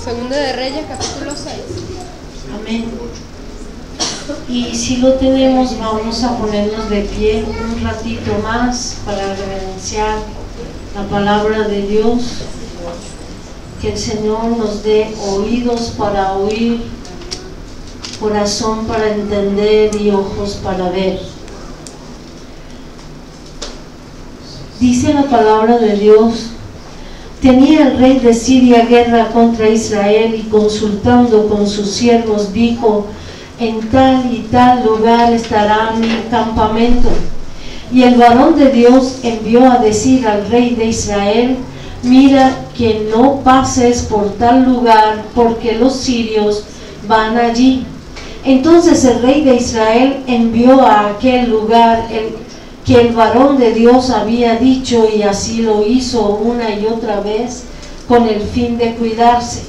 Segunda de Reyes, capítulo 6. Amén. Y si lo tenemos, vamos a ponernos de pie un ratito más para reverenciar la palabra de Dios. Que el Señor nos dé oídos para oír, corazón para entender y ojos para ver. Dice la palabra de Dios: tenía el rey de Siria guerra contra Israel, y consultando con sus siervos dijo: en tal y tal lugar estará mi campamento. Y el varón de Dios envió a decir al rey de Israel: mira que no pases por tal lugar, porque los sirios van allí. Entonces el rey de Israel envió a aquel lugar que el varón de Dios había dicho, y así lo hizo una y otra vez con el fin de cuidarse.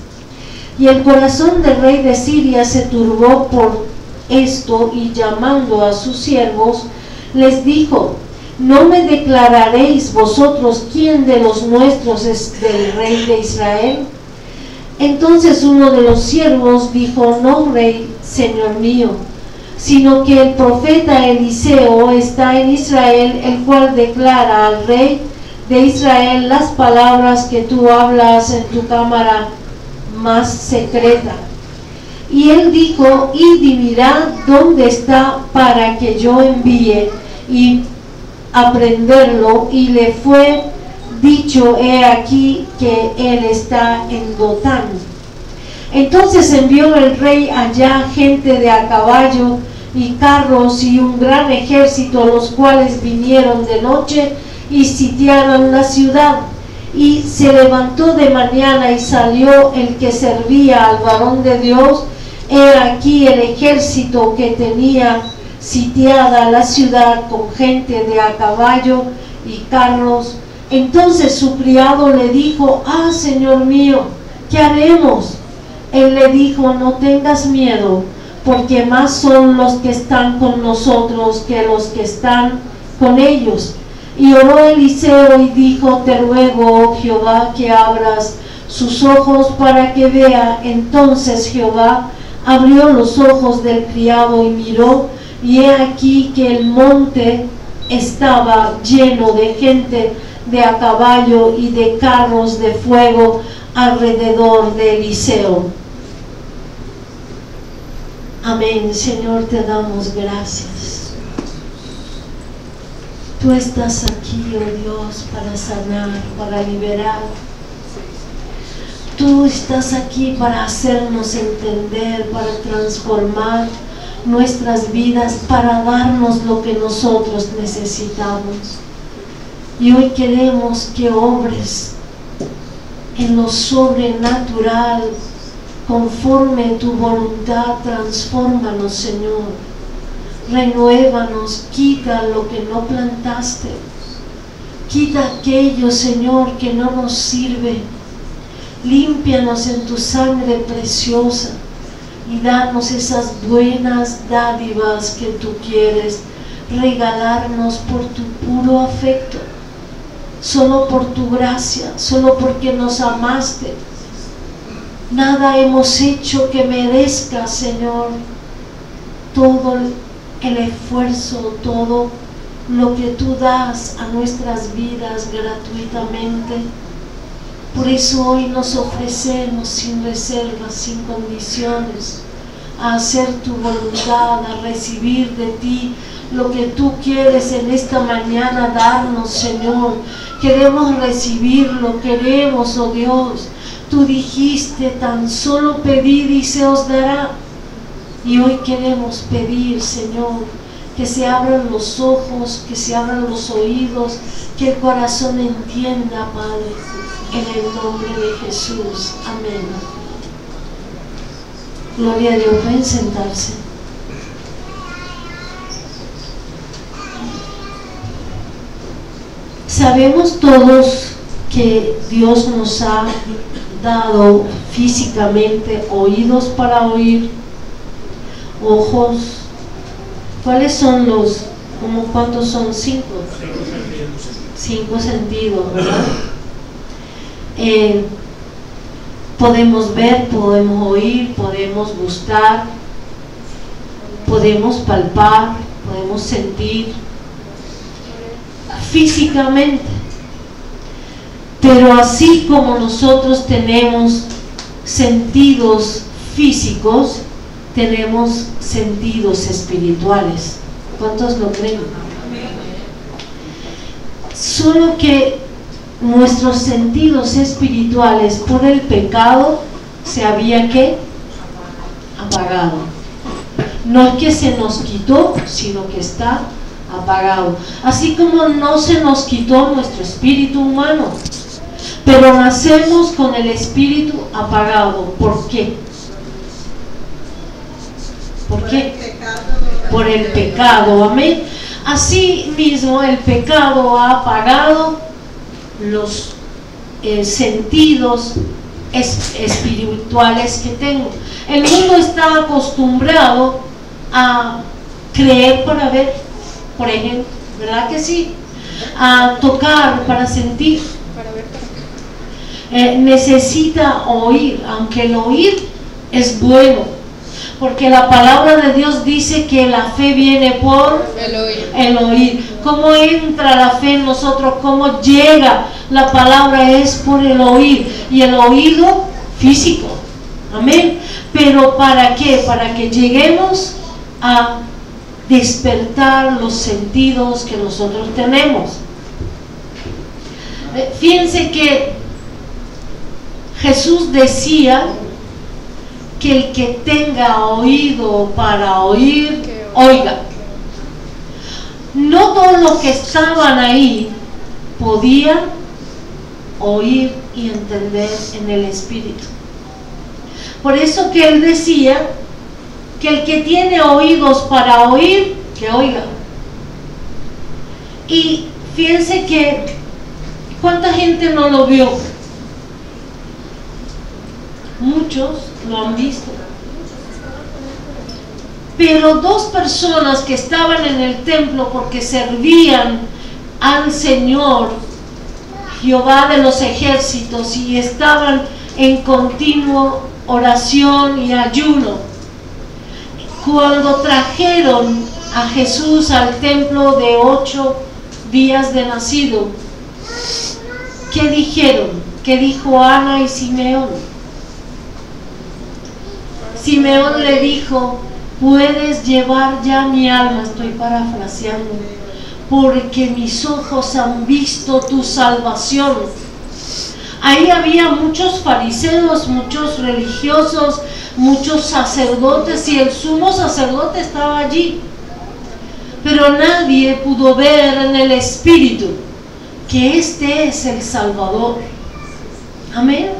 Y el corazón del rey de Siria se turbó por esto, y llamando a sus siervos les dijo: ¿no me declararéis vosotros quién de los nuestros es del rey de Israel? Entonces uno de los siervos dijo: no, rey, señor mío, sino que el profeta Eliseo está en Israel, el cual declara al rey de Israel las palabras que tú hablas en tu cámara más secreta. Y él dijo: id y mirad dónde está, para que yo envíe y aprenderlo. Y le fue dicho: he aquí que él está en Dotán. Entonces envió el rey allá gente de a caballo y carros y un gran ejército, los cuales vinieron de noche y sitiaron la ciudad. Y se levantó de mañana y salió el que servía al varón de Dios. He aquí el ejército que tenía sitiada la ciudad con gente de a caballo y carros. Entonces su criado le dijo: ah, señor mío, ¿qué haremos? Él le dijo: no tengas miedo, porque más son los que están con nosotros que los que están con ellos. Y oró Eliseo y dijo: te ruego, oh Jehová, que abras sus ojos para que vea. Entonces Jehová abrió los ojos del criado y miró, y he aquí que el monte estaba lleno de gente de a caballo y de carros de fuego alrededor de Eliseo. Amén. Señor, te damos gracias. Tú estás aquí, oh Dios, para sanar, para liberar. Tú estás aquí para hacernos entender, para transformar nuestras vidas, para darnos lo que nosotros necesitamos. Y hoy queremos que obres en lo sobrenatural, conforme tu voluntad. Transfórmanos, Señor. Renuévanos, quita lo que no plantaste. Quita aquello, Señor, que no nos sirve. Límpianos en tu sangre preciosa y danos esas buenas dádivas que tú quieres regalarnos por tu puro afecto, solo por tu gracia, solo porque nos amaste. Nada hemos hecho que merezca, Señor, todo el esfuerzo, todo lo que tú das a nuestras vidas gratuitamente. Por eso hoy nos ofrecemos sin reservas, sin condiciones, a hacer tu voluntad, a recibir de ti lo que tú quieres en esta mañana darnos, Señor. Queremos recibirlo, queremos, oh Dios. Tú dijiste: tan solo pedid y se os dará. Y hoy queremos pedir, Señor, que se abran los ojos, que se abran los oídos, que el corazón entienda, Padre, en el nombre de Jesús. Amén. Gloria a Dios. Pueden sentarse. Sabemos todos que Dios nos ha dado físicamente oídos para oír, ojos. ¿Cuáles son los, como cuántos son? 5 sentidos, ¿verdad? Podemos ver, podemos oír, podemos gustar, podemos palpar, podemos sentir físicamente. Pero así como nosotros tenemos sentidos físicos, tenemos sentidos espirituales. ¿Cuántos lo creen? Solo que nuestros sentidos espirituales por el pecado se había que apagado. No es que se nos quitó, sino que está apagado. Así como no se nos quitó nuestro espíritu humano, pero nacemos con el espíritu apagado. ¿Por qué? ¿Por qué? Por el pecado, amén. Así mismo el pecado ha apagado los sentidos espirituales que tengo. El mundo está acostumbrado a creer para ver, por ejemplo, ¿verdad que sí? A tocar para sentir. Necesita oír, aunque el oír es bueno, porque la palabra de Dios dice que la fe viene por el oír. ¿Cómo entra la fe en nosotros? ¿Cómo llega? La palabra es por el oír, y el oído físico, amén. Pero ¿para qué? Para que lleguemos a despertar los sentidos que nosotros tenemos. Fíjense que Jesús decía que el que tenga oído para oír, oiga. No todos los que estaban ahí podían oír y entender en el espíritu. Por eso que él decía que el que tiene oídos para oír, que oiga. Y fíjense que ¿cuánta gente no lo vio? Muchos lo han visto. Pero dos personas que estaban en el templo porque servían al Señor, Jehová de los ejércitos, y estaban en continua oración y ayuno, cuando trajeron a Jesús al templo de 8 días de nacido, ¿qué dijeron? ¿Qué dijo Ana y Simeón? Simeón le dijo: puedes llevar ya mi alma, estoy parafraseando, porque mis ojos han visto tu salvación. Ahí había muchos fariseos, muchos religiosos, muchos sacerdotes, y el sumo sacerdote estaba allí, pero nadie pudo ver en el espíritu que este es el Salvador. Amén.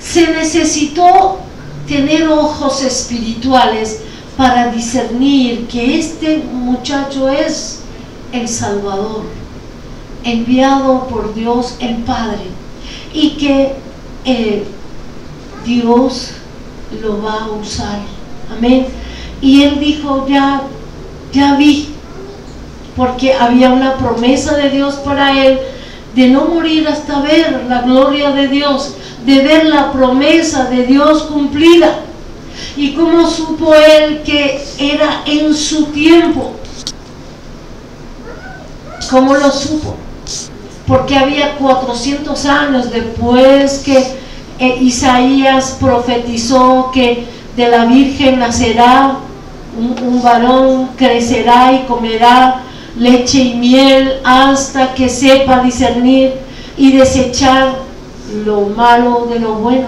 Se necesitó tener ojos espirituales para discernir que este muchacho es el Salvador, enviado por Dios el Padre, y que Dios lo va a usar. Amén. Y él dijo: ya vi, porque había una promesa de Dios para él de no morir hasta ver la gloria de Dios, de ver la promesa de Dios cumplida. ¿Y cómo supo él que era en su tiempo? ¿Cómo lo supo? Porque había 400 años después que Isaías profetizó que de la Virgen nacerá un varón, crecerá y comerá leche y miel hasta que sepa discernir y desechar lo malo de lo bueno.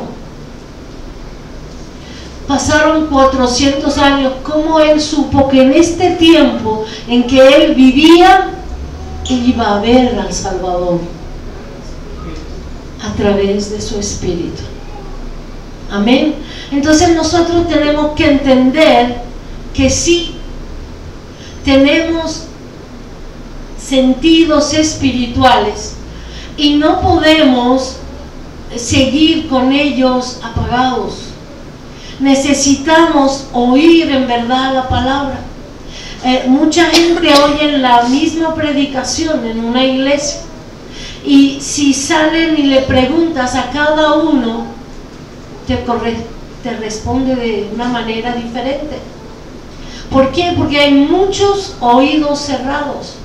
Pasaron 400 años. ¿Cómo él supo que en este tiempo en que él vivía iba a ver al Salvador? A través de su espíritu. Amén. Entonces nosotros tenemos que entender que sí tenemos sentidos espirituales y no podemos seguir con ellos apagados. Necesitamos oír en verdad la palabra. Mucha gente oye la misma predicación en una iglesia Y si salen y le preguntas a cada uno, te responde de una manera diferente. ¿Por qué? Porque hay muchos oídos cerrados,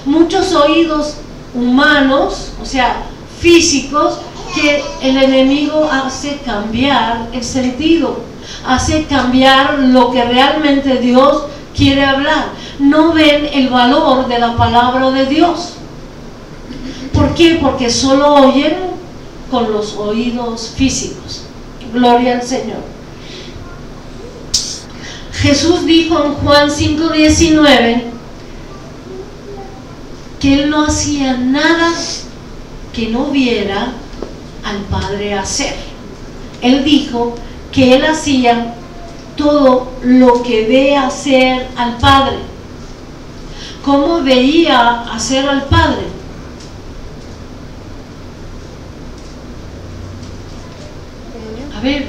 muchos oídos humanos, o sea, físicos, que el enemigo hace cambiar el sentido, hace cambiar lo que realmente Dios quiere hablar. No ven el valor de la palabra de Dios. ¿Por qué? Porque solo oyen con los oídos físicos. Gloria al Señor. Jesús dijo en Juan 5:19 que Él no hacía nada que no viera al Padre hacer. Él dijo que Él hacía todo lo que ve hacer al Padre. ¿Cómo veía hacer al Padre? A ver,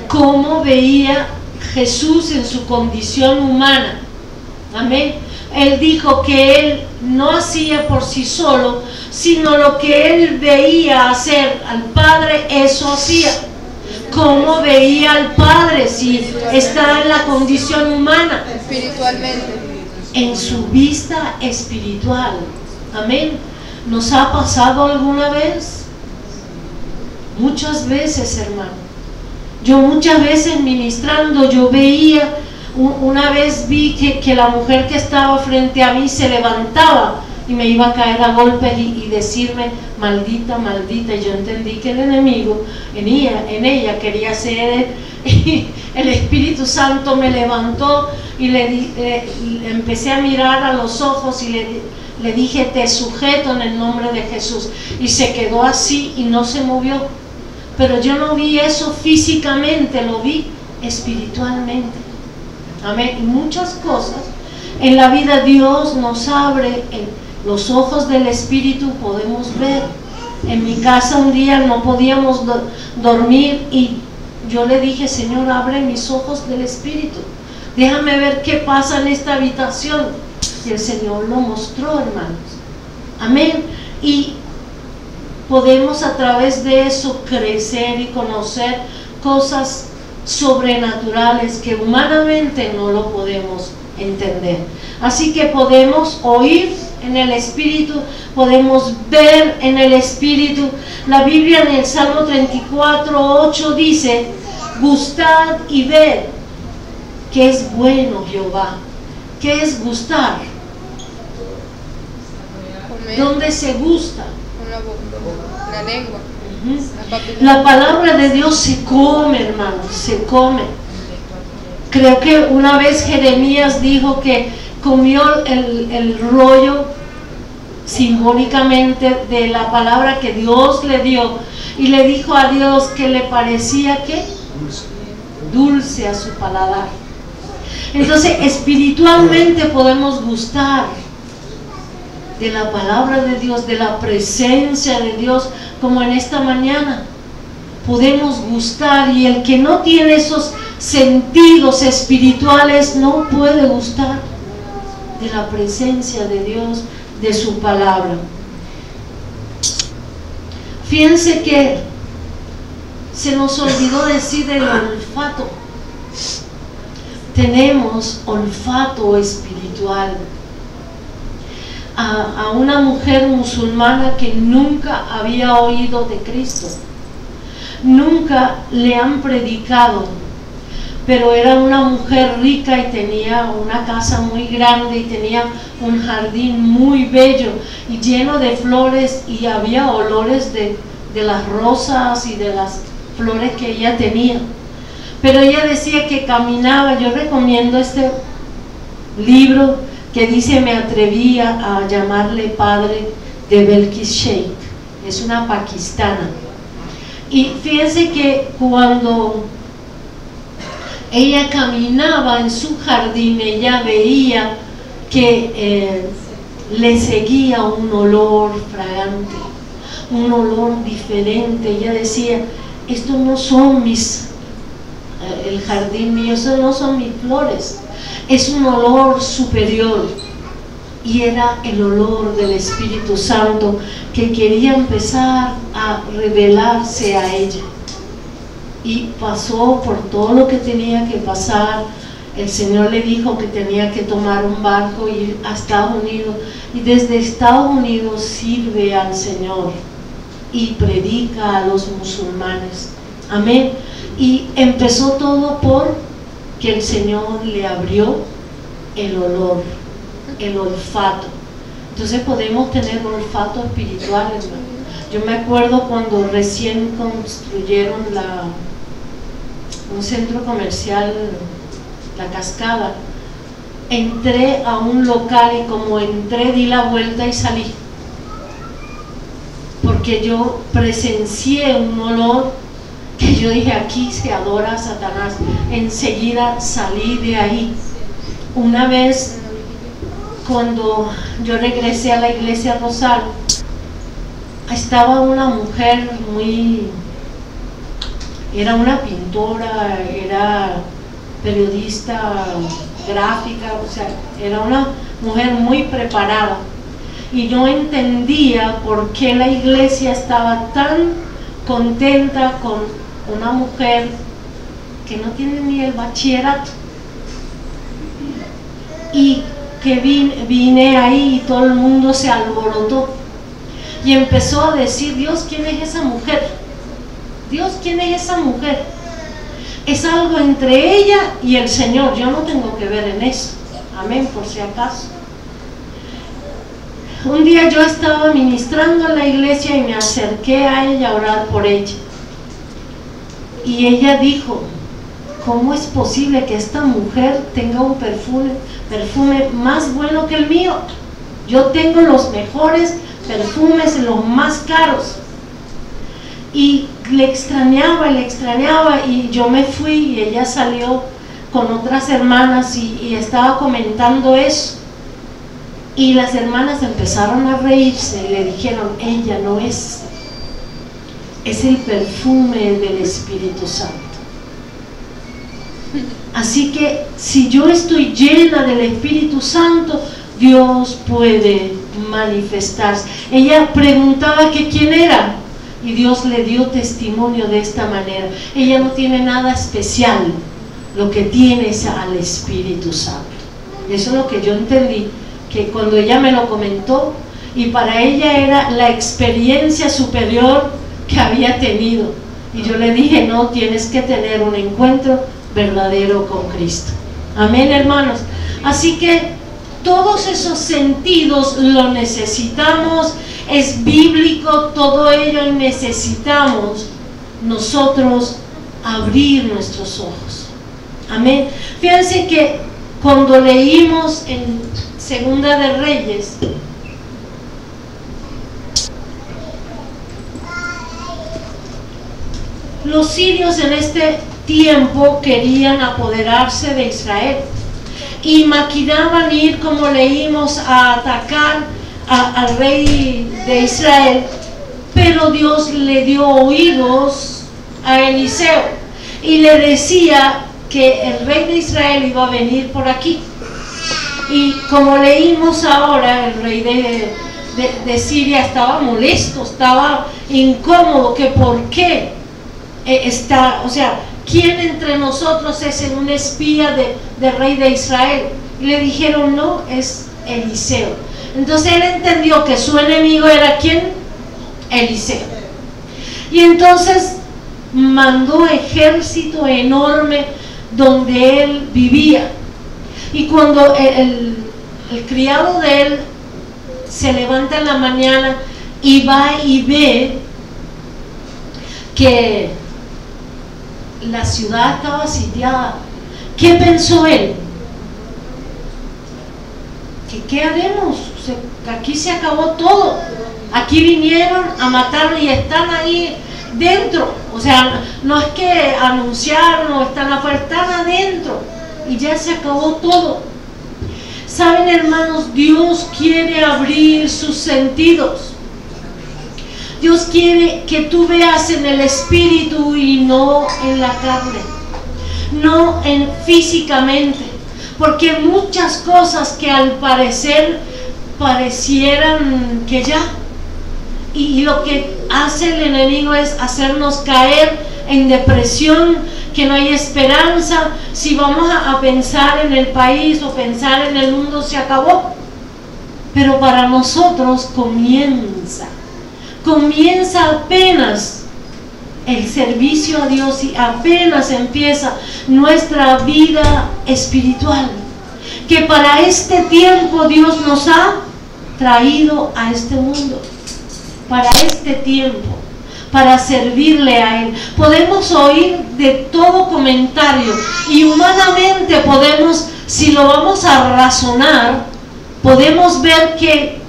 ¿cómo veía Jesús en su condición humana? Amén. Él dijo que Él no hacía por sí solo, sino lo que Él veía hacer al Padre, eso hacía. ¿Cómo veía al Padre si está en la condición humana? Espiritualmente. En su vista espiritual. Amén. ¿Nos ha pasado alguna vez? Muchas veces, hermano. Yo muchas veces ministrando, yo veía, una vez vi que la mujer que estaba frente a mí se levantaba y me iba a caer a golpes y decirme maldita, maldita, y yo entendí que el enemigo en ella quería hacer, y el Espíritu Santo me levantó y le empecé a mirar a los ojos y le dije, te sujeto en el nombre de Jesús, y se quedó así y no se movió. Pero yo no vi eso físicamente, lo vi espiritualmente. Amén. Y muchas cosas en la vida Dios nos abre los ojos del Espíritu, podemos ver. En mi casa un día no podíamos dormir y yo le dije, Señor, abre mis ojos del Espíritu, déjame ver qué pasa en esta habitación. Y el Señor lo mostró, hermanos. Amén. Y podemos a través de eso crecer y conocer cosas sobrenaturales que humanamente no lo podemos entender. Así que podemos oír en el Espíritu, podemos ver en el Espíritu. La Biblia en el Salmo 34:8 dice, gustad y ved que es bueno Jehová. ¿Qué es gustar? Comer. ¿Dónde se gusta? Con la boca, la lengua. La palabra de Dios se come, hermanos, se come. Creo que una vez Jeremías dijo que comió el rollo simbólicamente de la palabra que Dios le dio y le dijo a Dios que le parecía que dulce a su paladar. Entonces espiritualmente podemos gustar de la palabra de Dios, de la presencia de Dios, como en esta mañana podemos gustar, y el que no tiene esos sentidos espirituales no puede gustar de la presencia de Dios, de su palabra. Fíjense que se nos olvidó decir el olfato. Tenemos olfato espiritual. A una mujer musulmana que nunca había oído de Cristo, nunca le han predicado, pero era una mujer rica y tenía una casa muy grande y tenía un jardín muy bello y lleno de flores, y había olores de las rosas y de las flores que ella tenía. Pero ella decía que caminaba. Yo recomiendo este libro que dice, me atrevía a llamarle padre, de Belkis Sheikh. Es una pakistana. Y fíjense que cuando ella caminaba en su jardín, ella veía que le seguía un olor fragante, un olor diferente. Ella decía, estos no son el jardín mío, estos no son mis flores, es un olor superior. y era el olor del Espíritu Santo que quería empezar a revelarse a ella. Y pasó por todo lo que tenía que pasar. El Señor le dijo que tenía que tomar un barco y ir a Estados Unidos, y desde Estados Unidos sirve al Señor y predica a los musulmanes. Amén. Y empezó todo por que el Señor le abrió el olor, el olfato. Entonces podemos tener olfato espiritual, hermano. Yo me acuerdo cuando recién construyeron un centro comercial, La Cascada. Entré a un local y como entré di la vuelta y salí, porque yo presencié un olor que yo dije: aquí se adora a Satanás. Enseguida salí de ahí. Una vez, cuando yo regresé a la iglesia Rosario, estaba una mujer era una pintora, era periodista gráfica, o sea, era una mujer muy preparada, y yo entendía por qué la iglesia estaba tan contenta con una mujer que no tiene ni el bachillerato. Y que vine ahí y todo el mundo se alborotó y empezó a decir: Dios, ¿quién es esa mujer? Dios, ¿quién es esa mujer? Es algo entre ella y el Señor, yo no tengo que ver en eso. Amén, por si acaso. Un día yo estaba ministrando en la iglesia y me acerqué a ella a orar por ella, y ella dijo: ¿cómo es posible que esta mujer tenga un perfume más bueno que el mío? Yo tengo los mejores perfumes, los más caros. Y le extrañaba, y yo me fui, y ella salió con otras hermanas y estaba comentando eso, y las hermanas empezaron a reírse y le dijeron: ella no es el perfume del Espíritu Santo. Así que si yo estoy llena del Espíritu Santo, Dios puede manifestarse. Ella preguntaba que quién era, y Dios le dio testimonio de esta manera: ella no tiene nada especial, lo que tiene es al Espíritu Santo. Eso es lo que yo entendí, que cuando ella me lo comentó, y para ella era la experiencia superior que había tenido, y yo le dije: no, tienes que tener un encuentro verdadero con Cristo. Amén, hermanos. Así que todos esos sentidos lo necesitamos, es bíblico todo ello, y necesitamos nosotros abrir nuestros ojos. Amén. Fíjense que cuando leímos en Segunda de Reyes, los sirios en este tiempo querían apoderarse de Israel y maquinaban ir, como leímos, a atacar al rey de Israel, pero Dios le dio oídos a Eliseo y le decía que el rey de Israel iba a venir por aquí. Y como leímos ahora, el rey de Siria estaba molesto, estaba incómodo, que por qué o sea, ¿quién entre nosotros es un espía del rey de Israel? Y le dijeron: no, es Eliseo. Entonces él entendió que su enemigo era ¿quién? Eliseo. Y entonces mandó ejército enorme donde él vivía. Y cuando el criado de él se levanta en la mañana y va y ve que la ciudad estaba sitiada, ¿qué pensó él? ¿Qué haremos? O sea, aquí se acabó todo, aquí vinieron a matarnos y están ahí dentro. O sea, no es que anunciaron o están afuera, están adentro y ya se acabó todo. Saben, hermanos, Dios quiere abrir sus sentidos. Dios quiere que tú veas en el espíritu y no en la carne, no físicamente, porque muchas cosas que al parecer parecieran que ya. Y lo que hace el enemigo es hacernos caer en depresión, que no hay esperanza. Si vamos a pensar en el país o pensar en el mundo, se acabó. Pero para nosotros comienza apenas el servicio a Dios y apenas empieza nuestra vida espiritual, que para este tiempo Dios nos ha traído a este mundo, para este tiempo, para servirle a Él. Podemos oír de todo comentario y humanamente podemos, si lo vamos a razonar, podemos ver que,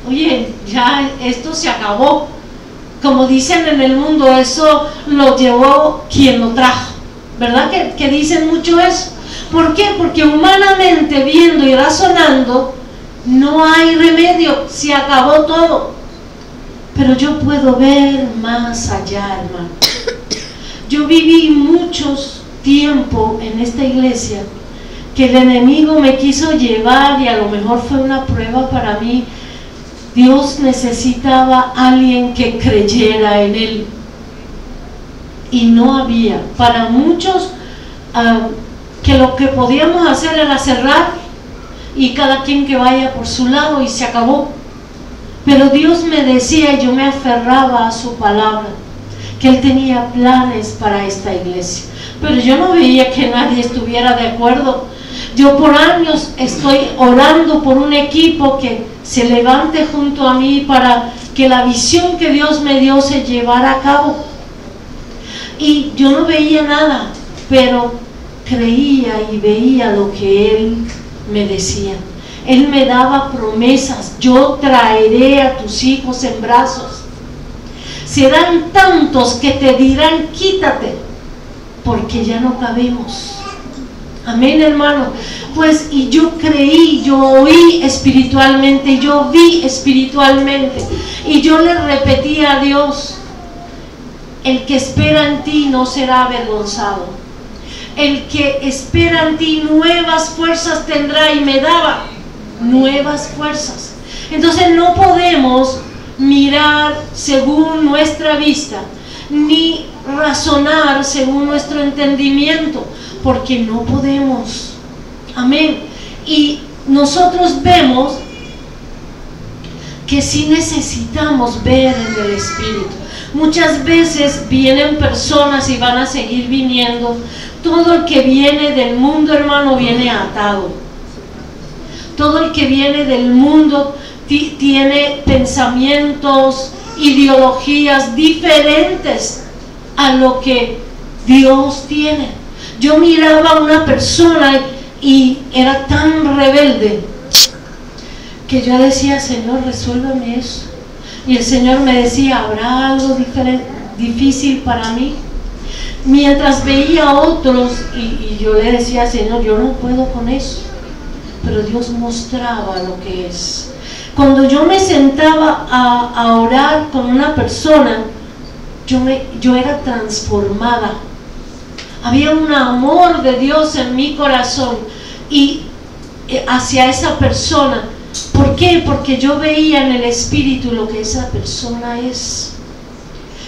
oye, ya esto se acabó. Como dicen en el mundo, eso lo llevó quien lo trajo, ¿verdad? Que dicen mucho eso. ¿Por qué? Porque humanamente, viendo y razonando, no hay remedio, se acabó todo. Pero yo puedo ver más allá, hermano. Yo viví muchos tiempo en esta iglesia que el enemigo me quiso llevar, y a lo mejor fue una prueba para mí. Dios necesitaba a alguien que creyera en Él, y no había. Para muchos que lo que podíamos hacer era cerrar y cada quien que vaya por su lado, y se acabó. Pero Dios me decía, y yo me aferraba a su palabra, que Él tenía planes para esta iglesia. Pero yo no veía que nadie estuviera de acuerdo. Yo por años estoy orando por un equipo que se levante junto a mí para que la visión que Dios me dio se llevara a cabo. Y yo no veía nada, pero creía y veía lo que Él me decía. Él me daba promesas: yo traeré a tus hijos en brazos. Serán tantos que te dirán: quítate, porque ya no cabemos. Amén, hermano. Pues, y yo creí, yo oí espiritualmente, yo vi espiritualmente, y yo le repetí a Dios: el que espera en ti no será avergonzado. El que espera en ti nuevas fuerzas tendrá, y me daba nuevas fuerzas. Entonces no podemos mirar según nuestra vista, ni razonar según nuestro entendimiento, porque no podemos. Amén. Y nosotros vemos que sí necesitamos ver en el Espíritu. Muchas veces vienen personas y van a seguir viniendo. Todo el que viene del mundo, hermano, viene atado. Todo el que viene del mundo tiene pensamientos, ideologías diferentes a lo que Dios tiene. Yo miraba a una persona y era tan rebelde que yo decía: Señor, resuélveme eso. Y el Señor me decía: ¿habrá algo difícil para mí? Mientras veía a otros y yo le decía: Señor, yo no puedo con eso. Pero Dios mostraba lo que es. Cuando yo me sentaba a orar con una persona, yo era transformada. Había un amor de Dios en mi corazón y hacia esa persona. ¿Por qué? Porque yo veía en el Espíritu lo que esa persona es.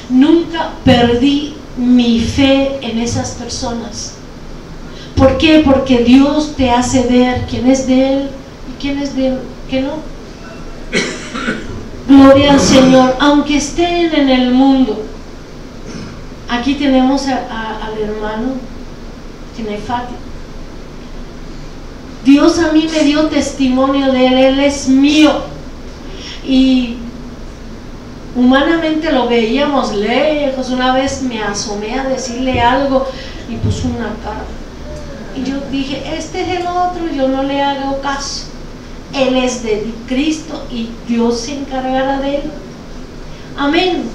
Nunca perdí mi fe en esas personas. ¿Por qué? Porque Dios te hace ver quién es de Él y quién es de Él, que no. Gloria al Señor. Aunque estén en el mundo. Aquí tenemos al hermano Kenefati. Dios a mí me dio testimonio de Él. Él es mío. Y humanamente lo veíamos lejos. Una vez me asomé a decirle algo y puso una cara. Y yo dije: este es el otro, yo no le hago caso. Él es de Cristo y Dios se encargará de él. Amén.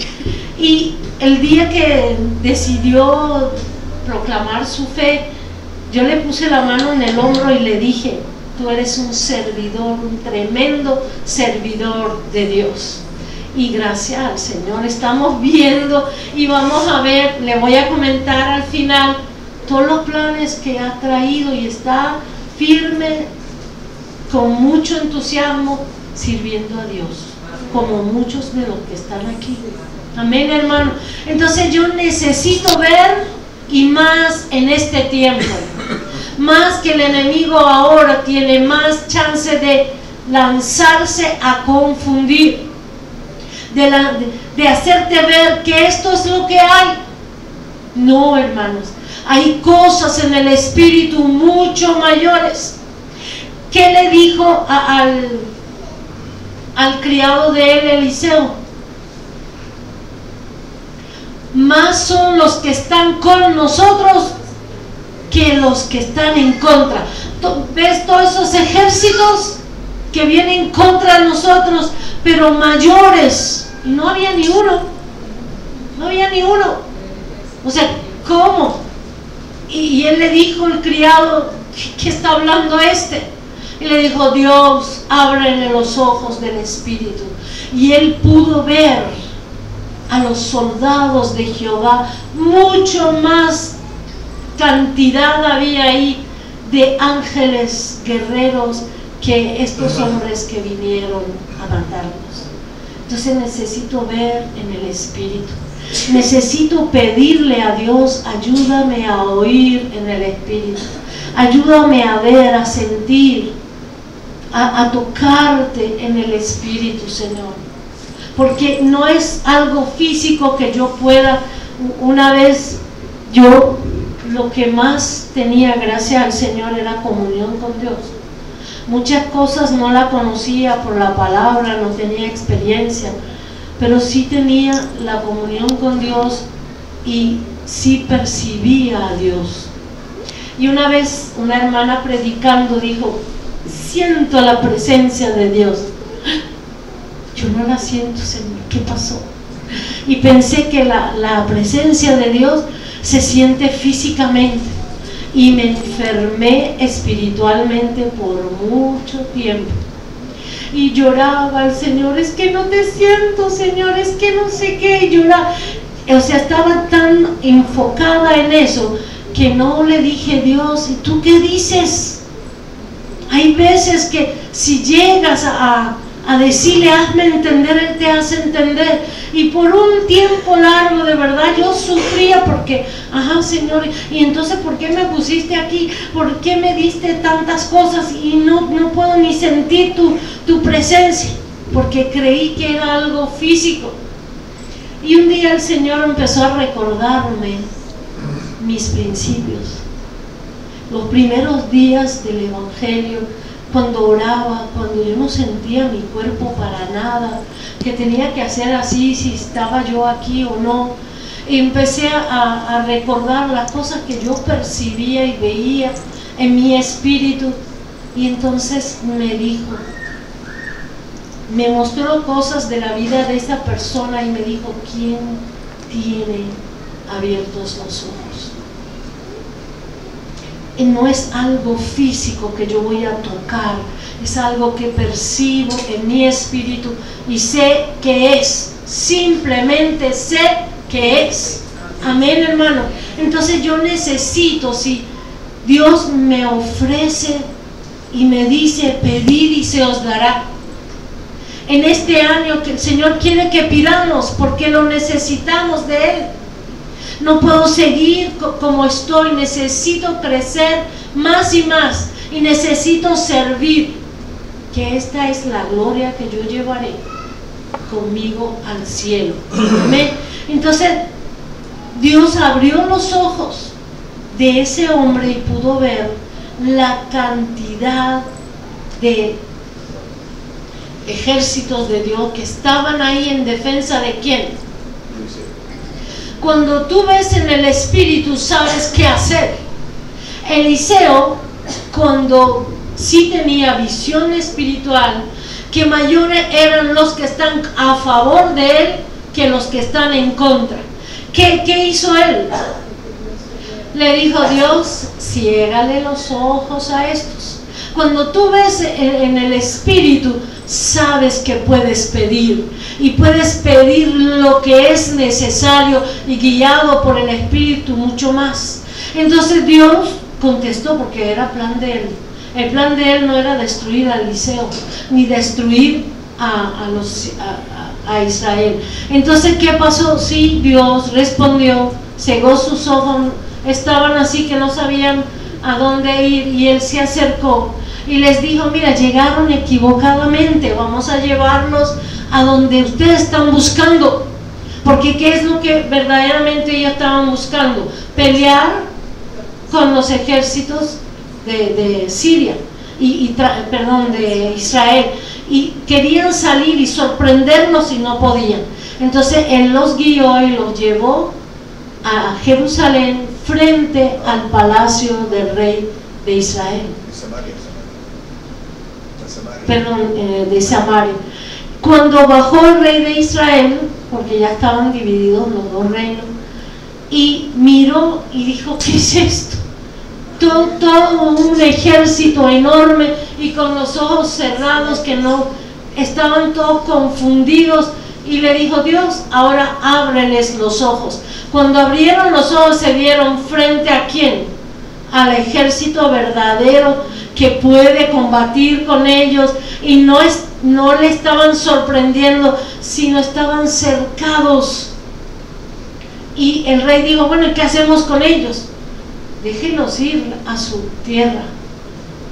Y el día que decidió proclamar su fe, yo le puse la mano en el hombro y le dije: tú eres un servidor, un tremendo servidor de Dios. Y gracias al Señor estamos viendo y vamos a ver, le voy a comentar al final todos los planes que ha traído, y está firme, con mucho entusiasmo, sirviendo a Dios, como muchos de los que están aquí. Amén, hermano. Entonces yo necesito ver, y más en este tiempo, más que el enemigo ahora tiene más chance de lanzarse a confundir, de hacerte ver que esto es lo que hay. No, hermanos, hay cosas en el espíritu mucho mayores. ¿Qué le dijo al criado de él, Eliseo? Más son los que están con nosotros que los que están en contra. ¿Ves todos esos ejércitos que vienen contra nosotros, pero mayores? Y no había ni uno. No había ni uno. O sea, ¿cómo? Y él le dijo al criado, ¿qué está hablando este? Y le dijo, Dios, ábrele los ojos del espíritu. Y él pudo ver a los soldados de Jehová, mucho más cantidad había ahí de ángeles guerreros que estos hombres que vinieron a matarnos. Entonces necesito ver en el espíritu, necesito pedirle a Dios, ayúdame a oír en el espíritu, ayúdame a ver, a sentir, a tocarte en el espíritu, Señor, porque no es algo físico que yo pueda. Una vez yo lo que más tenía, gracias al Señor, era comunión con Dios. Muchas cosas no la conocía por la palabra, no tenía experiencia, pero sí tenía la comunión con Dios y sí percibía a Dios. Y una vez una hermana predicando dijo, siento la presencia de Dios. Yo no la siento, Señor, ¿qué pasó? Y pensé que la presencia de Dios se siente físicamente, y me enfermé espiritualmente por mucho tiempo y lloraba al Señor, es que no te siento, Señor, es que no sé qué, y lloraba. O sea, estaba tan enfocada en eso que no le dije, Dios, ¿y tú qué dices? Hay veces que si llegas a decirle, hazme entender, Él te hace entender. Y por un tiempo largo, de verdad, yo sufría porque, Señor, y entonces, ¿por qué me pusiste aquí? ¿Por qué me diste tantas cosas? Y no puedo ni sentir tu presencia, porque creí que era algo físico. Y un día el Señor empezó a recordarme mis principios. Los primeros días del Evangelio, cuando oraba, cuando yo no sentía mi cuerpo para nada, que tenía que hacer así, si estaba yo aquí o no, y empecé a recordar las cosas que yo percibía y veía en mi espíritu. Y entonces me mostró cosas de la vida de esa persona y me dijo, ¿quién tiene abiertos los ojos? Y no es algo físico que yo voy a tocar, es algo que percibo en mi espíritu y sé que es, simplemente sé que es. Amén, hermano. Entonces yo necesito, si Dios me ofrece y me dice, pedid y se os dará. En este año que el Señor quiere que pidamos porque lo necesitamos de Él. No puedo seguir como estoy, necesito crecer más y más y necesito servir, que esta es la gloria que yo llevaré conmigo al cielo. ¿Amén? Entonces Dios abrió los ojos de ese hombre y pudo ver la cantidad de ejércitos de Dios que estaban ahí en defensa de ¿quién? Cuando tú ves en el espíritu, sabes qué hacer. Eliseo, cuando sí tenía visión espiritual, que mayores eran los que están a favor de él que los que están en contra. ¿Qué hizo él? Le dijo, Dios, ciégale los ojos a estos. Cuando tú ves en el espíritu, sabes que puedes pedir y puedes pedir lo que es necesario y guiado por el espíritu mucho más. Entonces Dios contestó, porque era plan de él. El plan de él no era destruir a Eliseo, ni destruir a Israel. Entonces, ¿qué pasó? Sí, Dios respondió, cegó sus ojos, estaban así que no sabían a dónde ir, y él se acercó y les dijo: mira, llegaron equivocadamente, vamos a llevarlos a donde ustedes están buscando, porque ¿qué es lo que verdaderamente ellos estaban buscando? Pelear con los ejércitos de Siria de Israel, y querían salir y sorprenderlos y no podían. Entonces él los guió y los llevó a Jerusalén, frente al palacio del rey de Israel, de Samaria. Cuando bajó el rey de Israel, porque ya estaban divididos los dos reinos, y miró y dijo: ¿qué es esto? Todo un ejército enorme, y con los ojos cerrados, que no estaban todos confundidos, y le dijo: Dios, ahora ábreles los ojos. Cuando abrieron los ojos, se vieron frente a ¿quién? Al ejército verdadero que puede combatir con ellos, y no le estaban sorprendiendo, sino estaban cercados. Y el rey dijo: bueno, ¿y qué hacemos con ellos? Déjenlos ir a su tierra.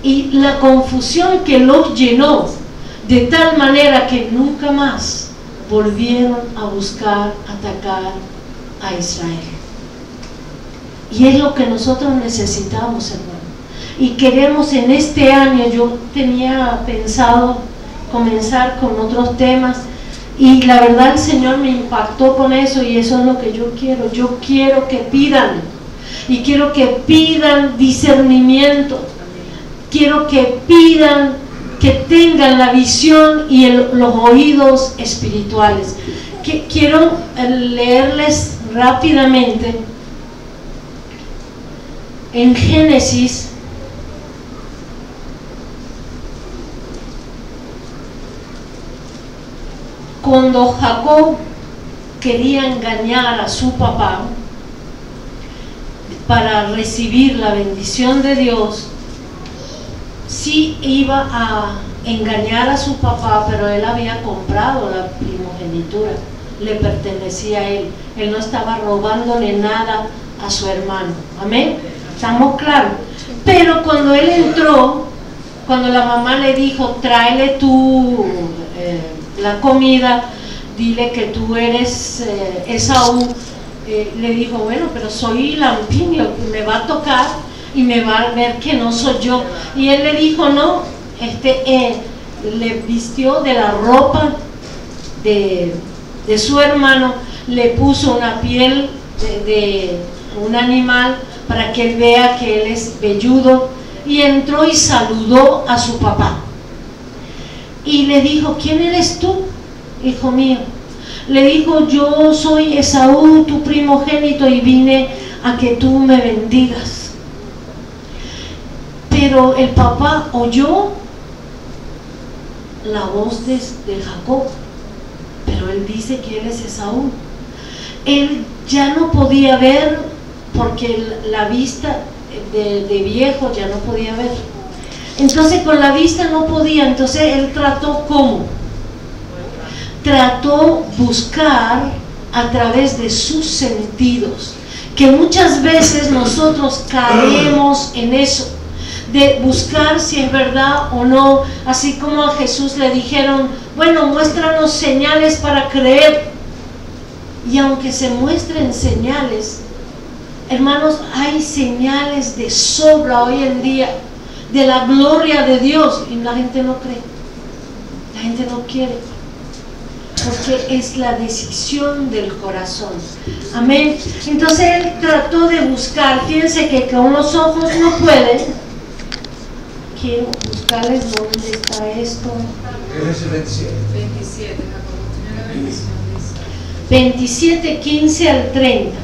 Y la confusión que los llenó, de tal manera que nunca más volvieron a buscar atacar a Israel. Y es lo que nosotros necesitamos, hermano. Y queremos en este año, yo tenía pensado comenzar con otros temas, y la verdad el Señor me impactó con eso, y eso es lo que yo quiero. Yo quiero que pidan, y quiero que pidan discernimiento, quiero que pidan que tengan la visión y los oídos espirituales. Quiero leerles rápidamente en Génesis, cuando Jacob quería engañar a su papá para recibir la bendición de Dios. Sí iba a engañar a su papá, pero él había comprado la primogenitura, le pertenecía a él. Él no estaba robándole nada a su hermano. Amén, ¿estamos claros? Pero cuando él entró, cuando la mamá le dijo: tráele tú la comida, dile que tú eres Esaú, le dijo: bueno, pero soy lampiño, me va a tocar y me va a ver que no soy yo. Y él le dijo: no, le vistió de la ropa de su hermano, le puso una piel de un animal para que él vea que él es velludo, y entró y saludó a su papá y le dijo: ¿quién eres tú, hijo mío? Le dijo: yo soy Esaú, tu primogénito, y vine a que tú me bendigas. Pero el papá oyó la voz de Jacob, pero él dice que él es Esaú. Él ya no podía ver, porque la vista de viejo ya no podía ver. Entonces con la vista no podía. Entonces él trató, ¿cómo? Trató buscar a través de sus sentidos, que muchas veces nosotros caemos en eso, de buscar si es verdad o no. Así como a Jesús le dijeron: bueno, muéstranos señales para creer. Y aunque se muestren señales, hermanos, hay señales de sobra hoy en día de la gloria de Dios, y la gente no cree, la gente no quiere, porque es la decisión del corazón. Amén. Entonces él trató de buscar. Fíjense que con los ojos no puede. Quiero buscarles dónde está esto. 27, Jacob tiene la bendición, dice. 27, 15 al 30.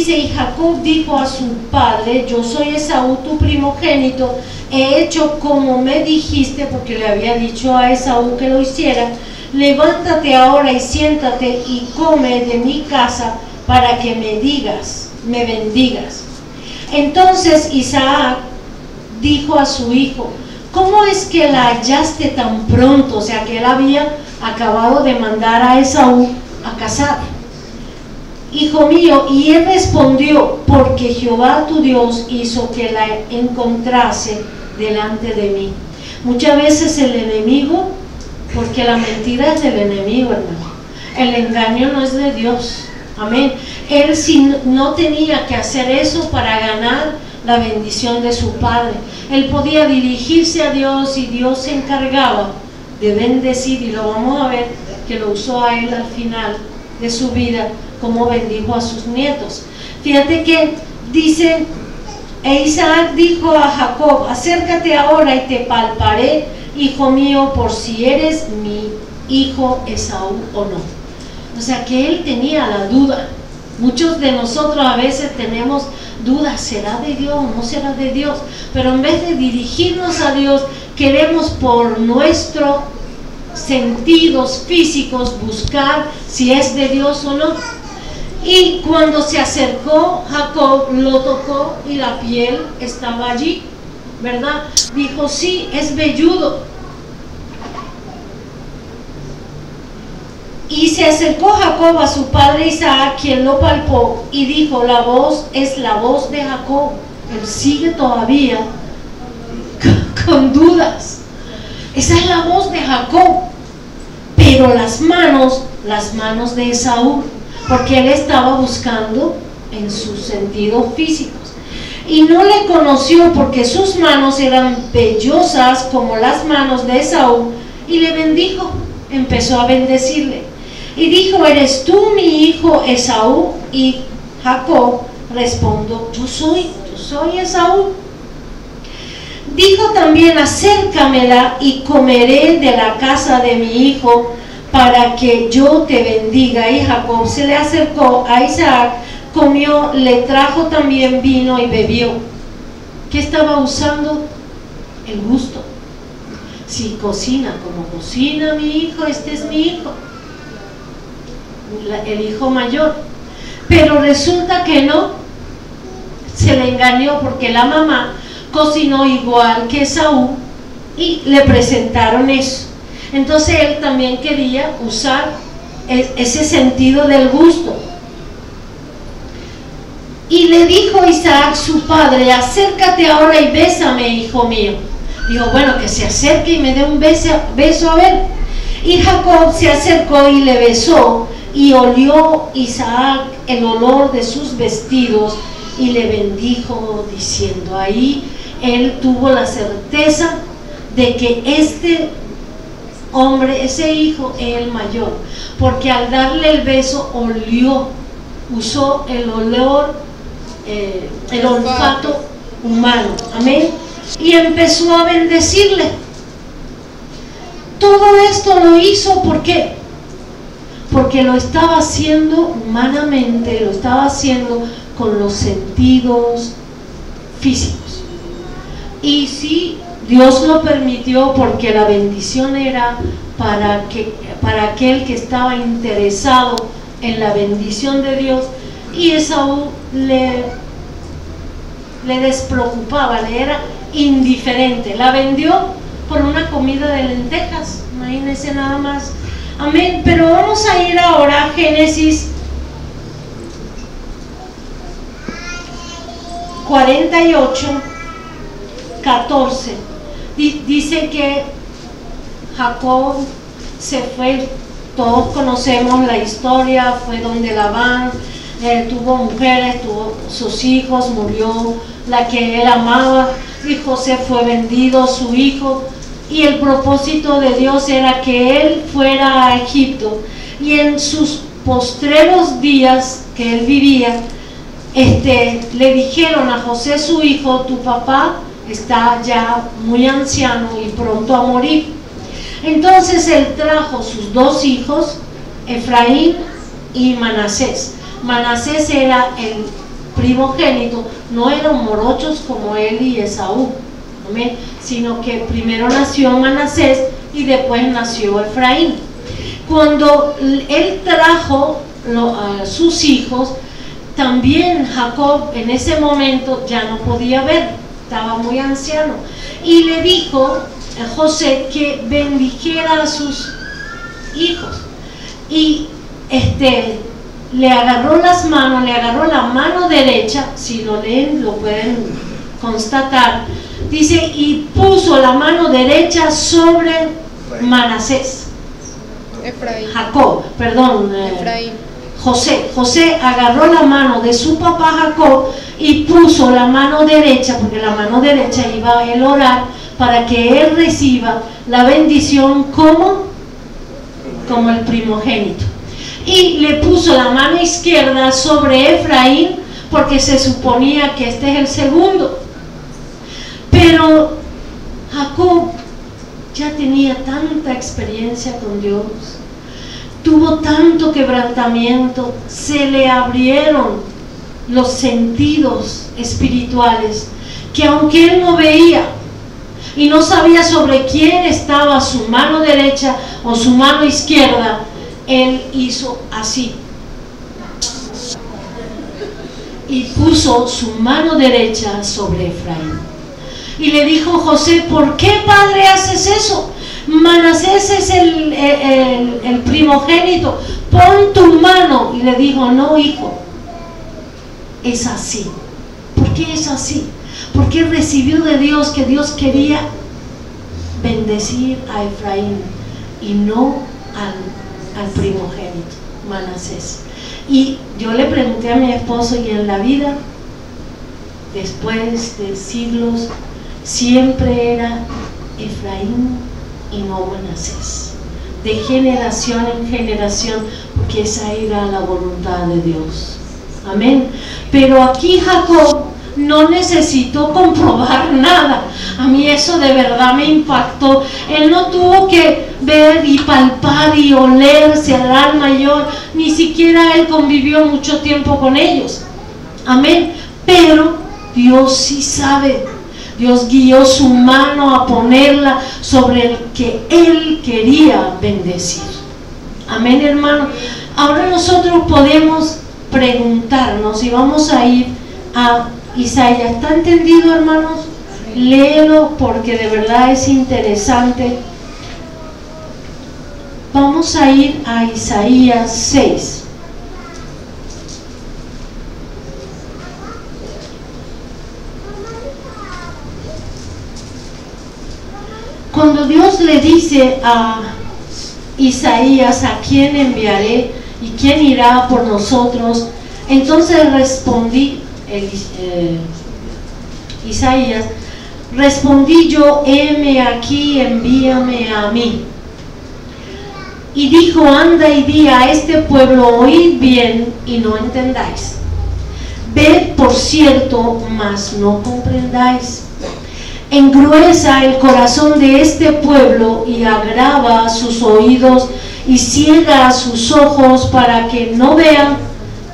dice, y Jacob dijo a su padre, yo soy Esaú, tu primogénito, he hecho como me dijiste, porque le había dicho a Esaú que lo hiciera, levántate ahora y siéntate y come de mi casa para que me bendigas. Entonces Isaac dijo a su hijo, ¿cómo es que la hallaste tan pronto? O sea, que él había acabado de mandar a Esaú a casar. Hijo mío, y él respondió, porque Jehová tu Dios hizo que la encontrase delante de mí. Muchas veces el enemigo, porque la mentira es del enemigo, hermano, el engaño no es de Dios, amén. Él si no tenía que hacer eso para ganar la bendición de su padre, él podía dirigirse a Dios y Dios se encargaba de bendecir, y lo vamos a ver que lo usó a él al final de su vida, como bendijo a sus nietos. Fíjate que dice, e Isaac dijo a Jacob, acércate ahora y te palparé, hijo mío, por si eres mi hijo Esaú o no. O sea que él tenía la duda. Muchos de nosotros a veces tenemos dudas, ¿será de Dios o no será de Dios? Pero en vez de dirigirnos a Dios, queremos por nuestros sentidos físicos buscar si es de Dios o no. Y cuando se acercó, Jacob lo tocó y la piel estaba allí, ¿verdad? Dijo, sí, es velludo. Y se acercó Jacob a su padre Isaac, quien lo palpó, y dijo, la voz es la voz de Jacob. Él sigue todavía con dudas. Esa es la voz de Jacob. Pero las manos de Esaú, porque él estaba buscando en sus sentidos físicos. Y no le conoció porque sus manos eran vellosas como las manos de Esaú, y le bendijo, empezó a bendecirle. Y dijo, ¿eres tú mi hijo Esaú? Y Jacob respondió, yo soy Esaú. Dijo también, acércamela y comeré de la casa de mi hijo para que yo te bendiga. Y Jacob se le acercó a Isaac, comió, le trajo también vino y bebió. ¿Qué estaba usando? El gusto. Si cocina como cocina mi hijo, este es mi hijo, el hijo mayor. Pero resulta que no, se le engañó porque la mamá cocinó igual que Esaú y le presentaron eso. Entonces él también quería usar ese sentido del gusto. Y le dijo Isaac su padre, acércate ahora y bésame, hijo mío. Dijo, bueno, que se acerque y me dé un beso a ver. Y Jacob se acercó y le besó, y olió Isaac el olor de sus vestidos y le bendijo diciendo, ahí él tuvo la certeza de que este hombre, ese hijo, es el mayor, porque al darle el beso olió, usó el olor, el olfato humano, amén, y empezó a bendecirle. Todo esto lo hizo, ¿por qué? Porque lo estaba haciendo humanamente, lo estaba haciendo con los sentidos físicos. Y sí, Dios lo permitió porque la bendición era para aquel que estaba interesado en la bendición de Dios, y Esaú le despreocupaba, le era indiferente. La vendió por una comida de lentejas, imagínense nada más. Amén. Pero vamos a ir ahora a Génesis 48, 14. Dice que Jacob se fue, todos conocemos la historia, fue donde Labán tuvo mujeres, tuvo sus hijos, murió la que él amaba, y José fue vendido, su hijo, y el propósito de Dios era que él fuera a Egipto, y en sus postreros días que él vivía, le dijeron a José su hijo, tu papá está ya muy anciano y pronto a morir. Entonces él trajo sus dos hijos, Efraín y Manasés. Manasés era primogénito, no eran morochos como él y Esaú, amén, sino que primero nació Manasés y después nació Efraín. Cuando él trajo a sus hijos, también Jacob en ese momento ya no podía ver, estaba muy anciano, y le dijo a José que bendijera a sus hijos, y le agarró las manos, le agarró la mano derecha, si lo leen lo pueden constatar, dice, y puso la mano derecha sobre Manasés, Efraín. Jacob, perdón, Efraín. José agarró la mano de su papá Jacob y puso la mano derecha, porque la mano derecha iba a él orar para que él reciba la bendición como el primogénito, y le puso la mano izquierda sobre Efraín, porque se suponía que este es el segundo. Pero Jacob ya tenía tanta experiencia con Dios, tuvo tanto quebrantamiento, se le abrieron los sentidos espirituales, que aunque él no veía y no sabía sobre quién estaba su mano derecha o su mano izquierda, él hizo así y puso su mano derecha sobre Efraín. Y le dijo José: ¿por qué, padre, haces eso? Manasés es el primogénito, pon tu mano. Y le dijo: no, hijo, es así. ¿Por qué es así? Porque recibió de Dios que Dios quería bendecir a Efraín y no al primogénito, Manasés. Y yo le pregunté a mi esposo, y en la vida, después de siglos, siempre era Efraín y no Manasés, de generación en generación, porque esa era la voluntad de Dios. Amén. Pero aquí Jacob no necesitó comprobar nada. A mí eso de verdad me impactó. Él no tuvo que ver y palpar y olerse al alma mayor, ni siquiera él convivió mucho tiempo con ellos. Amén. Pero Dios sí sabe. Dios guió su mano a ponerla sobre el que él quería bendecir. Amén, hermano. Ahora nosotros podemos preguntarnos, y vamos a ir a Isaías. ¿Está entendido, hermanos? Léelo, porque de verdad es interesante. Vamos a ir a Isaías 6. Cuando Dios le dice a Isaías: ¿a quién enviaré y quién irá por nosotros? Entonces Isaías, respondí yo: heme aquí, envíame a mí. Y dijo: anda y di a este pueblo, oíd bien y no entendáis, ved por cierto, mas no comprendáis. Engruesa el corazón de este pueblo y agrava sus oídos y ciega sus ojos, para que no vean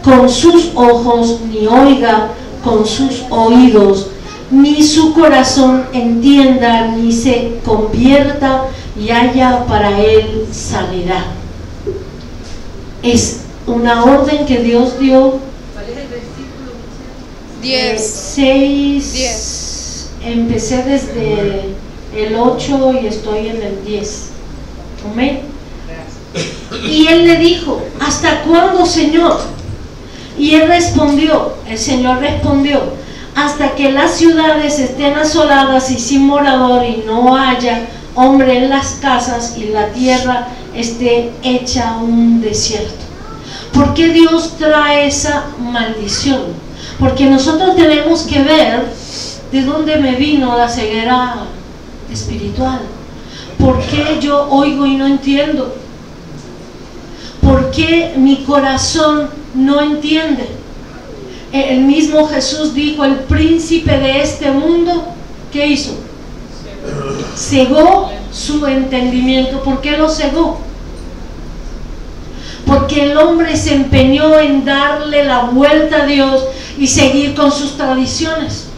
con sus ojos, ni oiga con sus oídos, ni su corazón entienda, ni se convierta y haya para él sanidad. Es una orden que Dios dio. ¿Cuál es el versículo? 10. 6. Empecé desde el 8 y estoy en el 10. Amén. Y él le dijo: ¿hasta cuándo, Señor? Y él respondió, el Señor respondió: hasta que las ciudades estén asoladas y sin morador, y no haya hombre en las casas, y la tierra esté hecha un desierto. ¿Por qué Dios trae esa maldición? Porque nosotros tenemos que ver de dónde me vino la ceguera espiritual. ¿Por qué yo oigo y no entiendo? ¿Por qué mi corazón no entiende? El mismo Jesús dijo: el príncipe de este mundo, ¿qué hizo? Cegó su entendimiento. ¿Por qué lo cegó? porque el hombre se empeñó en darle la vuelta a Dios y seguir con sus tradiciones,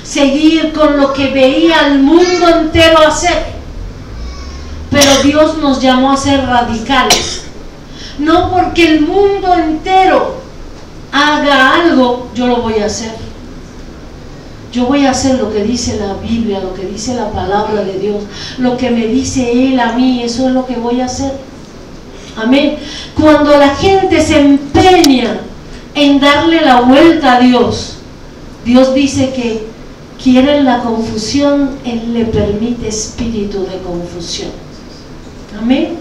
seguir con lo que veía el mundo entero hacer. Pero Dios nos llamó a ser radicales. No porque el mundo entero haga algo, yo lo voy a hacer. Yo voy a hacer lo que dice la Biblia, lo que dice la palabra de Dios, lo que me dice Él a mí, eso es lo que voy a hacer. Amén. Cuando la gente se empeña en darle la vuelta a Dios, Dios dice que quieren la confusión, Él le permite espíritu de confusión. Amén.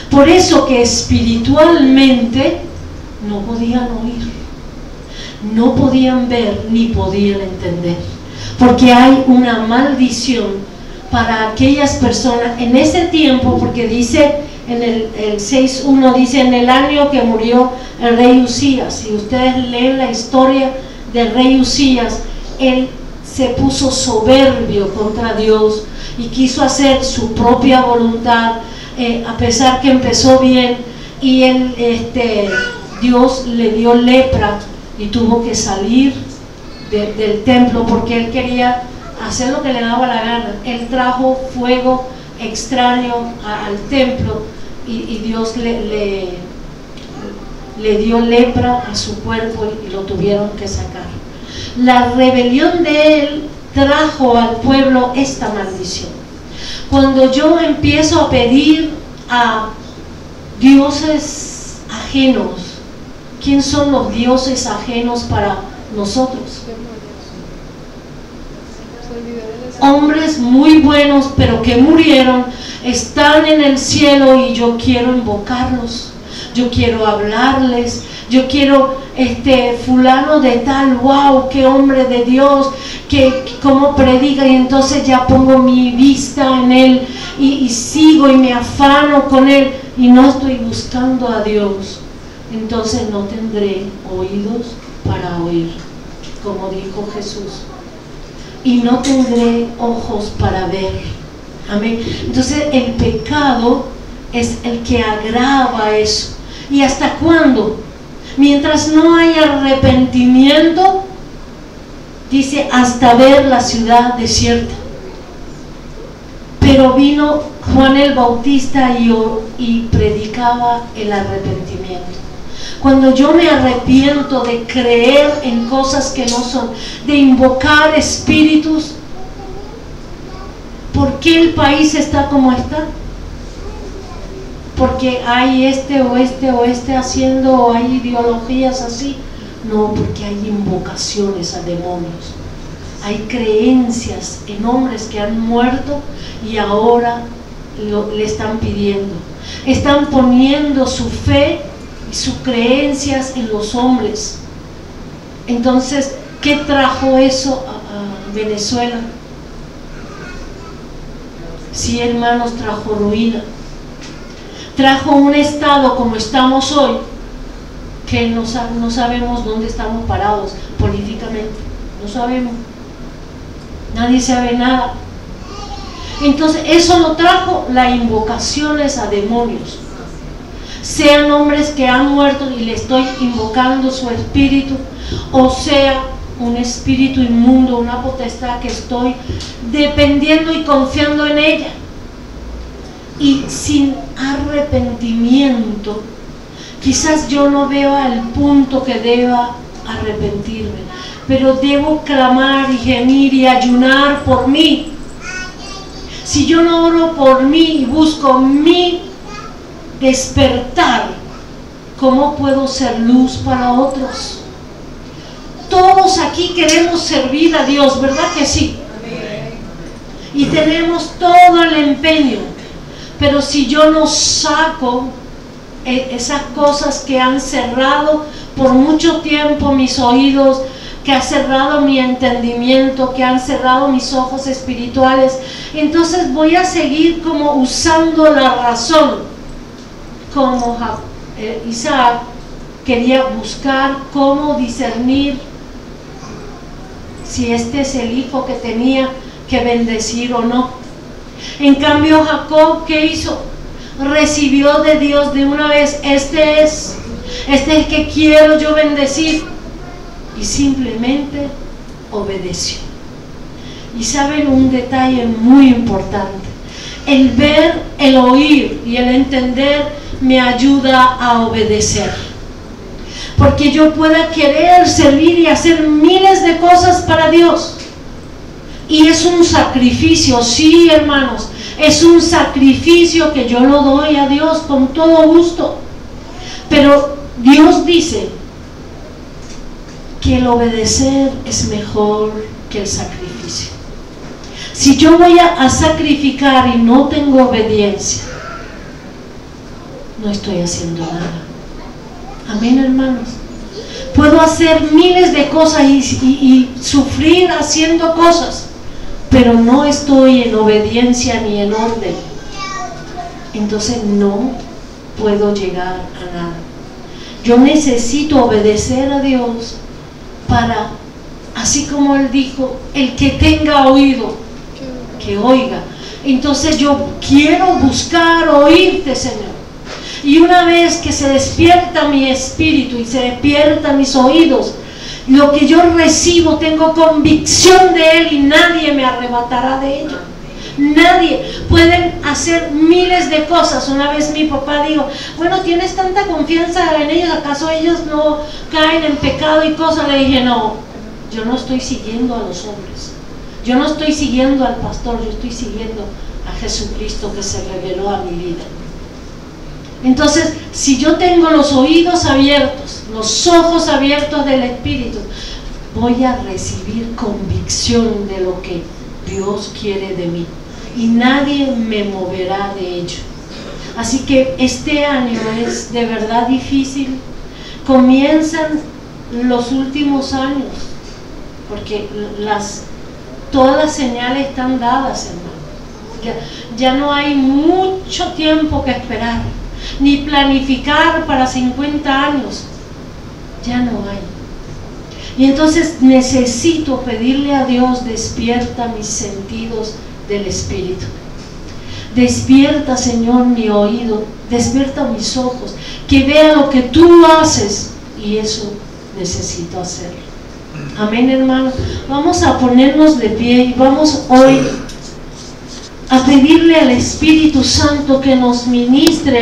Por eso que espiritualmente no podían oír, no podían ver, ni podían entender, porque hay una maldición para aquellas personas en ese tiempo, porque dice en el 6:1, dice: en el año que murió el rey Usías. Si ustedes leen la historia del rey Usías, él se puso soberbio contra Dios y quiso hacer su propia voluntad, a pesar que empezó bien, y él, Dios le dio lepra y tuvo que salir del templo porque él quería hacer lo que le daba la gana. Él trajo fuego extraño al templo y Dios le dio lepra a su cuerpo y lo tuvieron que sacar. La rebelión de él trajo al pueblo esta maldición. Cuando yo empiezo a pedir a dioses ajenos, ¿quién son los dioses ajenos para nosotros? Hombres muy buenos, pero que murieron, están en el cielo y yo quiero invocarlos, yo quiero hablarles, yo quiero, fulano de tal, wow, qué hombre de Dios, que cómo predica, y entonces ya pongo mi vista en él y sigo y me afano con él y no estoy buscando a Dios. Entonces no tendré oídos para oír, como dijo Jesús, y no tendré ojos para ver. Amén. Entonces el pecado es el que agrava eso. ¿Y hasta cuándo? Mientras no haya arrepentimiento, dice, hasta ver la ciudad desierta. Pero vino Juan el Bautista y predicaba el arrepentimiento. Cuando yo me arrepiento de creer en cosas que no son, de invocar espíritus, ¿por qué el país está como está? Porque hay o haciendo, o hay ideologías así. No, porque hay invocaciones a demonios, hay creencias en hombres que han muerto y ahora le están pidiendo, están poniendo su fe y sus creencias en los hombres. Entonces, ¿qué trajo eso a Venezuela? Sí, hermanos, trajo ruina. Trajo un estado como estamos hoy, que no sabemos dónde estamos parados políticamente, no sabemos, nadie sabe nada. Entonces eso lo trajo las invocaciones a demonios, sean hombres que han muerto y le estoy invocando su espíritu, o sea un espíritu inmundo, una potestad que estoy dependiendo y confiando en ella. Y sin arrepentimiento, quizás yo no veo al punto que deba arrepentirme, pero debo clamar y gemir y ayunar por mí. Si yo no oro por mí y busco mi despertar, ¿cómo puedo ser luz para otros? Todos aquí queremos servir a Dios, ¿verdad que sí? Y tenemos todo el empeño. Pero si yo no saco esas cosas que han cerrado por mucho tiempo mis oídos, que han cerrado mi entendimiento, que han cerrado mis ojos espirituales, entonces voy a seguir como usando la razón, como Isaac quería buscar cómo discernir si este es el hijo que tenía que bendecir o no. En cambio Jacob, ¿qué hizo? recibió de Dios de una vez, este es el que quiero yo bendecir, y simplemente obedeció. Y saben un detalle muy importante: el ver, el oír y el entender me ayuda a obedecer, porque yo pueda querer servir y hacer miles de cosas para Dios, y es un sacrificio, sí, hermanos, es un sacrificio que yo lo doy a Dios con todo gusto, pero Dios dice que el obedecer es mejor que el sacrificio. Si yo voy a sacrificar y no tengo obediencia, no estoy haciendo nada. Amén, hermanos. Puedo hacer miles de cosas y sufrir haciendo cosas, pero no estoy en obediencia ni en orden. Entonces no puedo llegar a nada. Yo necesito obedecer a Dios para, así como Él dijo, el que tenga oído, que oiga. Entonces yo quiero buscar oírte, Señor. Y una vez que se despierta mi espíritu y se despiertan mis oídos, lo que yo recibo, tengo convicción de Él y nadie me arrebatará de ello. Nadie. Pueden hacer miles de cosas. Una vez mi papá dijo, bueno, ¿tienes tanta confianza en ellos? ¿Acaso ellos no caen en pecado y cosas? Le dije, no, yo no estoy siguiendo a los hombres, yo no estoy siguiendo al pastor, yo estoy siguiendo a Jesucristo que se reveló a mi vida. Entonces, si yo tengo los oídos abiertos, los ojos abiertos del Espíritu, voy a recibir convicción de lo que Dios quiere de mí y nadie me moverá de ello. Así que este año es de verdad difícil. Comienzan los últimos años, porque todas las señales están dadas, hermano. Ya no hay mucho tiempo que esperar, ni planificar para 50 años, ya no hay. Y entonces necesito pedirle a Dios, despierta mis sentidos del Espíritu, despierta, Señor, mi oído, despierta mis ojos, que vea lo que tú haces, y eso necesito hacerlo. Amén, hermano. Vamos a ponernos de pie y vamos hoy a pedirle al Espíritu Santo que nos ministre